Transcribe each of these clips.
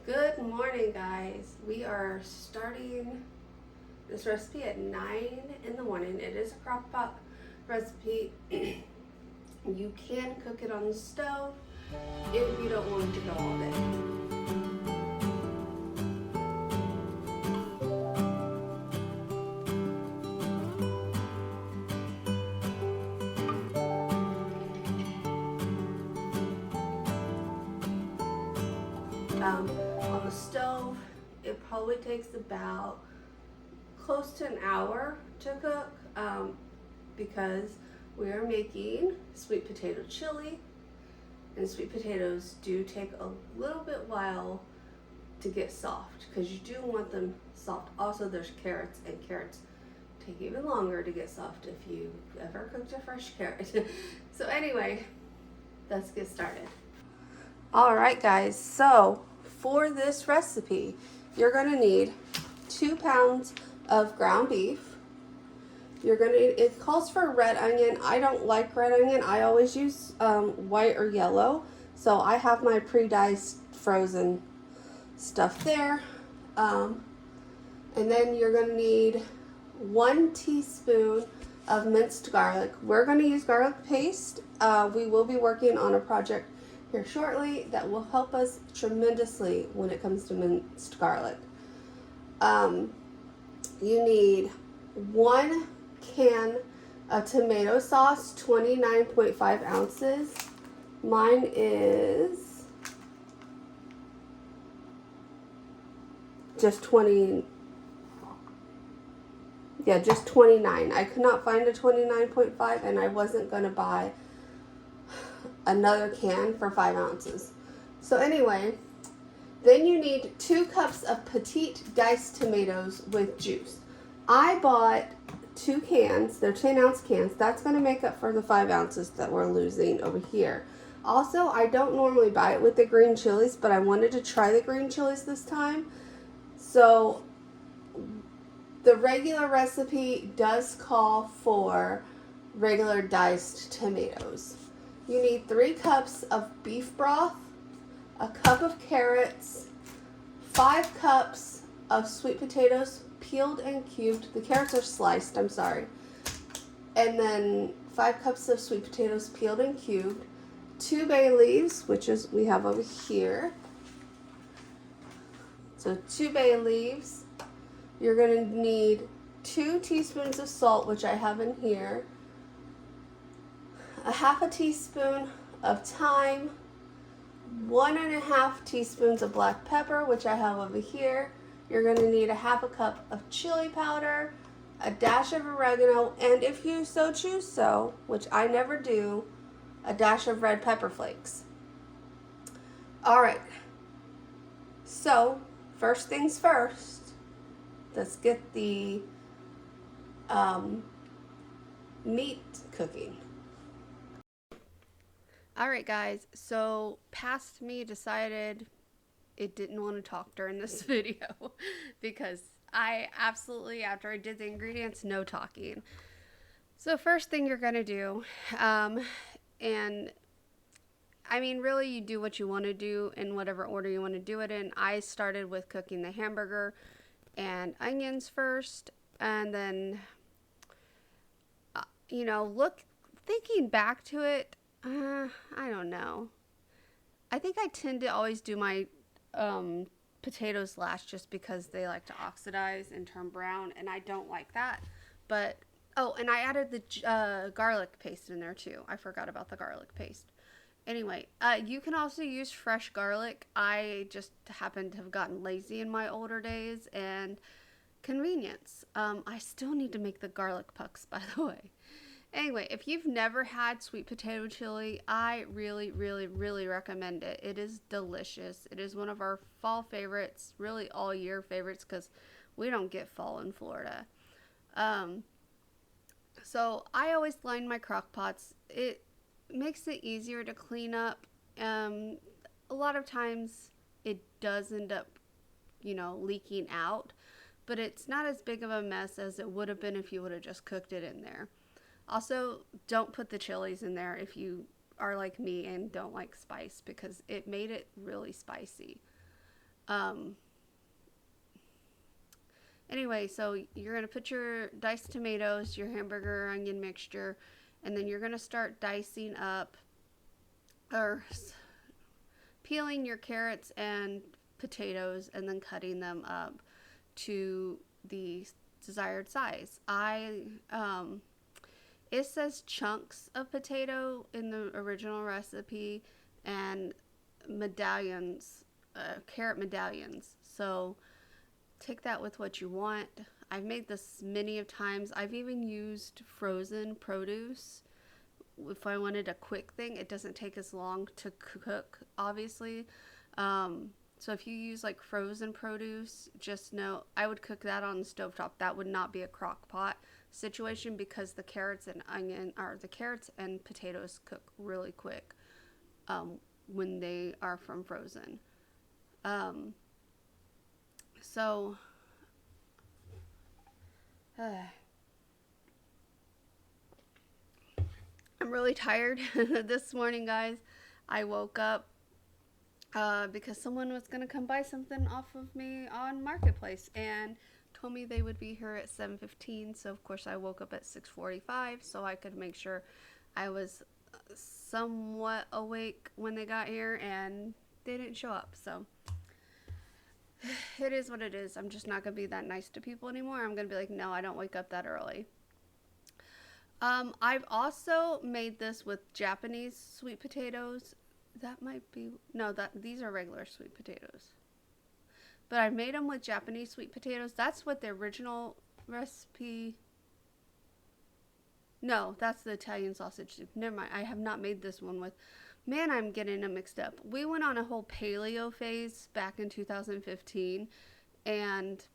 Good morning, guys. We are starting this recipe at 9 in the morning. It is a crock pot recipe. You can cook it on the stove if you don't want it to go all day. On the stove, it probably takes about close to an hour to cook because we are making sweet potato chili, and sweet potatoes do take a little bit while to get soft because you do want them soft. Also, there's carrots, and carrots take even longer to get soft if you ever cooked a fresh carrot. So anyway, let's get started. All right, guys, so for this recipe, you're gonna need 2 pounds of ground beef. It calls for red onion. I don't like red onion. I always use white or yellow. So I have my pre-diced frozen stuff there. And then you're gonna need 1 teaspoon of minced garlic. We're gonna use garlic paste. We will be working on a project here shortly that will help us tremendously when it comes to minced garlic. You need 1 can of tomato sauce, 29.5 ounces. Mine is just 20, just 29. I could not find a 29.5, and I wasn't gonna buy another can for 5 ounces. So anyway, then you need 2 cups of petite diced tomatoes with juice. I bought 2 cans. They're 10-ounce cans. That's going to make up for the 5 ounces that we're losing over here. Also, I don't normally buy it with the green chilies, but I wanted to try the green chilies this time. So the regular recipe does call for regular diced tomatoes. You need 3 cups of beef broth, a cup of carrots, 5 cups of sweet potatoes peeled and cubed. The carrots are sliced, I'm sorry. And then 5 cups of sweet potatoes peeled and cubed, 2 bay leaves, which is we have over here. So 2 bay leaves. You're going to need 2 teaspoons of salt, which I have in here, a half a teaspoon of thyme, 1.5 teaspoons of black pepper, which I have over here. You're going to need a half a cup of chili powder, a dash of oregano, and if you so choose so, which I never do, a dash of red pepper flakes. All right, so first things first, let's get the meat cooking. All right, guys, so past me decided it didn't want to talk during this video because I absolutely, after I did the ingredients, no talking. So first thing you're going to do, and I mean, really, you do what you want to do in whatever order you want to do it in. I started with cooking the hamburger and onions first, and then, thinking back to it, I don't know. I think I tend to always do my potatoes last just because they like to oxidize and turn brown, and I don't like that. But, oh, and I added the garlic paste in there too. I forgot about the garlic paste. Anyway, you can also use fresh garlic. I just happen to have gotten lazy in my older days and convenience. I still need to make the garlic pucks, by the way. Anyway, if you've never had sweet potato chili, I really, really, really recommend it. It is delicious. It is one of our fall favorites, really all year favorites, because we don't get fall in Florida. So I always line my crock pots. It makes it easier to clean up. A lot of times it does end up, leaking out, but it's not as big of a mess as it would have been if you would have just cooked it in there. Also, don't put the chilies in there if you are like me and don't like spice, because it made it really spicy. Um, anyway, so you're going to put your diced tomatoes, your hamburger onion mixture, and then you're going to start dicing up or peeling your carrots and potatoes and then cutting them up to the desired size. It says chunks of potato in the original recipe and medallions, carrot medallions. So take that with what you want. I've made this many of times. I've even used frozen produce if I wanted a quick thing. It doesn't take as long to cook, obviously. So if you use like frozen produce, just know I would cook that on the stovetop. That would not be a crock pot situation because the carrots and potatoes cook really quick when they are from frozen. Um, so I'm really tired this morning, guys. I woke up because someone was going to come buy something off of me on Marketplace and told me they would be here at 7:15. So of course I woke up at 6:45 so I could make sure I was somewhat awake when they got here, and they didn't show up. So it is what it is. I'm just not going to be that nice to people anymore. I'm going to be like, no, I don't wake up that early. I've also made this with Japanese sweet potatoes. That might be, no, these are regular sweet potatoes. But I made them with Japanese sweet potatoes. That's what the original recipe. No, that's the Italian sausage soup. Never mind. I have not made this one with. Man, I'm getting them mixed up. We went on a whole paleo phase back in 2015, and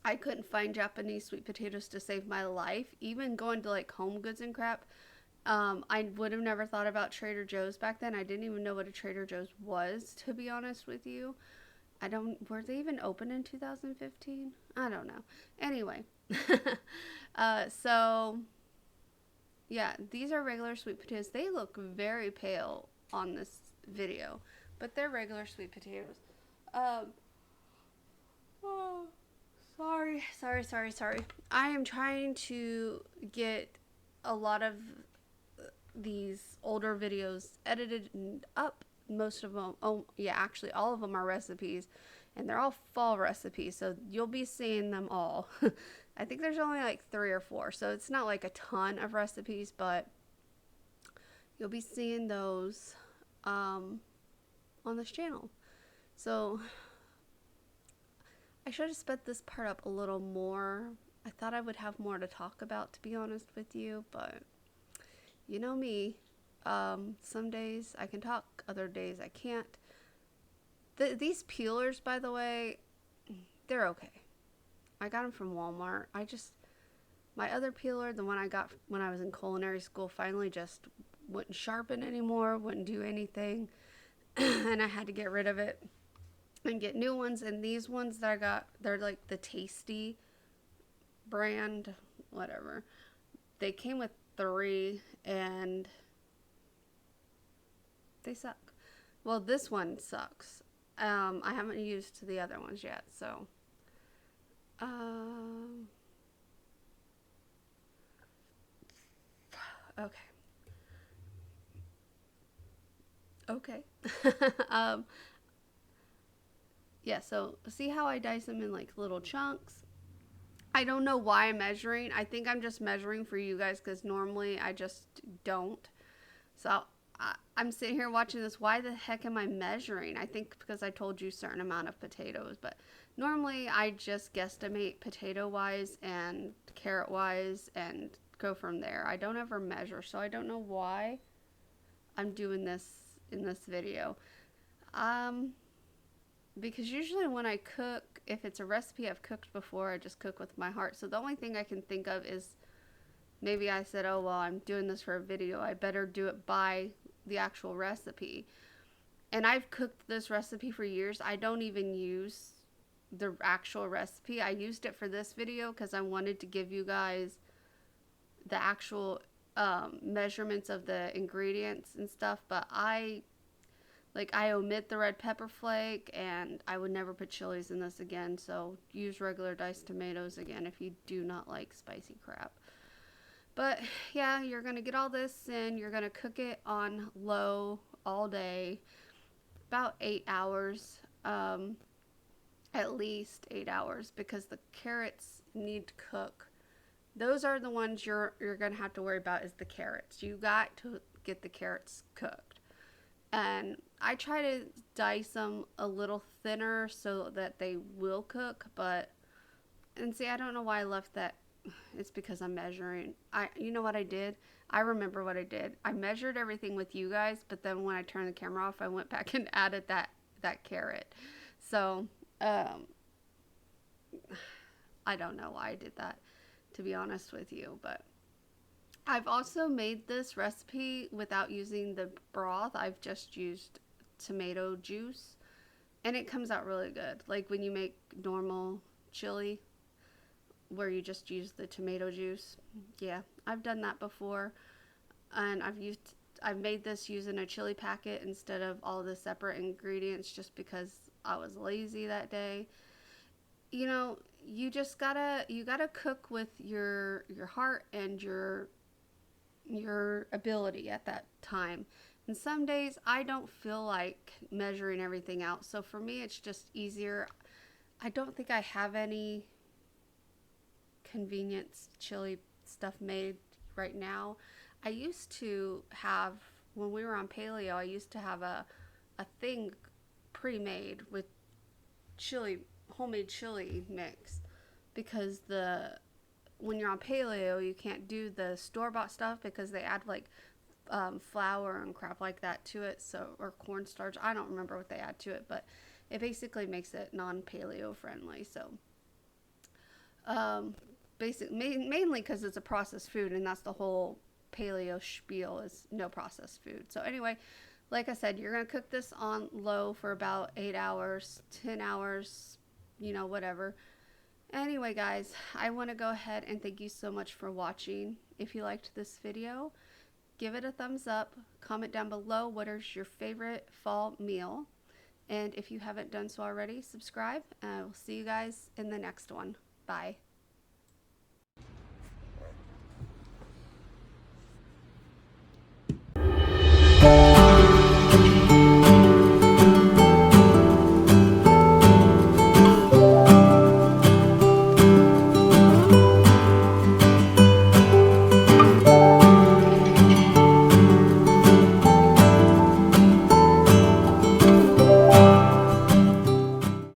I couldn't find Japanese sweet potatoes to save my life. Even going to like Home Goods and crap. I would have never thought about Trader Joe's back then. I didn't even know what a Trader Joe's was, to be honest with you. Were they even open in 2015? I don't know. Anyway, so yeah, these are regular sweet potatoes. They look very pale on this video, but they're regular sweet potatoes. Oh, sorry. I am trying to get a lot of these older videos edited up. Most of them, oh yeah, actually all of them are recipes, and they're all fall recipes, so you'll be seeing them all. I think there's only like 3 or 4, so it's not like a ton of recipes, but you'll be seeing those on this channel. So I should have sped this part up a little more. I thought I would have more to talk about, to be honest with you, but you know me. Some days I can talk, other days I can't. These peelers, by the way, they're okay. I got them from Walmart. My other peeler, the one I got when I was in culinary school, finally just wouldn't sharpen anymore, wouldn't do anything, and I had to get rid of it and get new ones. And these ones that I got, they're like the Tasty brand, whatever. They came with 3, and they suck. Well, this one sucks. I haven't used the other ones yet, so okay. Yeah, so see how I dice them in like little chunks? I don't know why I'm measuring. I think I'm just measuring for you guys because normally I just don't. So I'm sitting here watching this. Why the heck am I measuring? I think because I told you a certain amount of potatoes, but normally I just guesstimate potato wise and carrot wise and go from there. I don't ever measure, so I don't know why I'm doing this in this video. Because usually when I cook, if it's a recipe I've cooked before, I just cook with my heart. So the only thing I can think of is maybe I said, oh, well, I'm doing this for a video. I better do it by the actual recipe. And I've cooked this recipe for years. I don't even use the actual recipe. I used it for this video because I wanted to give you guys the actual measurements of the ingredients and stuff. But Like, I omit the red pepper flake, and I would never put chilies in this again. So use regular diced tomatoes again if you do not like spicy crap. But yeah, you're gonna get all this in. You're gonna cook it on low all day, about 8 hours, at least 8 hours, because the carrots need to cook. Those are the ones you're gonna have to worry about, is the carrots. You got to get the carrots cooked. And I try to dice them a little thinner so that they will cook, but and see, I don't know why I left that. It's because I'm measuring. You know what I did? I remember what I did. I measured everything with you guys, but then when I turned the camera off, I went back and added that carrot. So, I don't know why I did that, to be honest with you, but I've also made this recipe without using the broth. I've just used tomato juice, and it comes out really good. Like when you make normal chili, where you just use the tomato juice. Yeah, I've done that before, and I've made this using a chili packet instead of all the separate ingredients, just because I was lazy that day. You know, you gotta cook with your heart and your ability at that time. And some days I don't feel like measuring everything out. So for me, it's just easier. I don't think I have any convenience chili stuff made right now. I used to have, when we were on paleo, I used to have a thing pre-made with chili, homemade chili mix, because the when you're on paleo, you can't do the store-bought stuff because they add like flour and crap like that to it, so, or cornstarch. I don't remember what they add to it, but it basically makes it non-paleo friendly. So um, mainly because it's a processed food, and that's the whole paleo spiel, is no processed food. So anyway, like I said, you're gonna cook this on low for about 8 hours, 10 hours, whatever. Anyway, guys, I want to go ahead and thank you so much for watching. If you liked this video, give it a thumbs up. Comment down below what is your favorite fall meal. And if you haven't done so already, subscribe. And I will see you guys in the next one. Bye.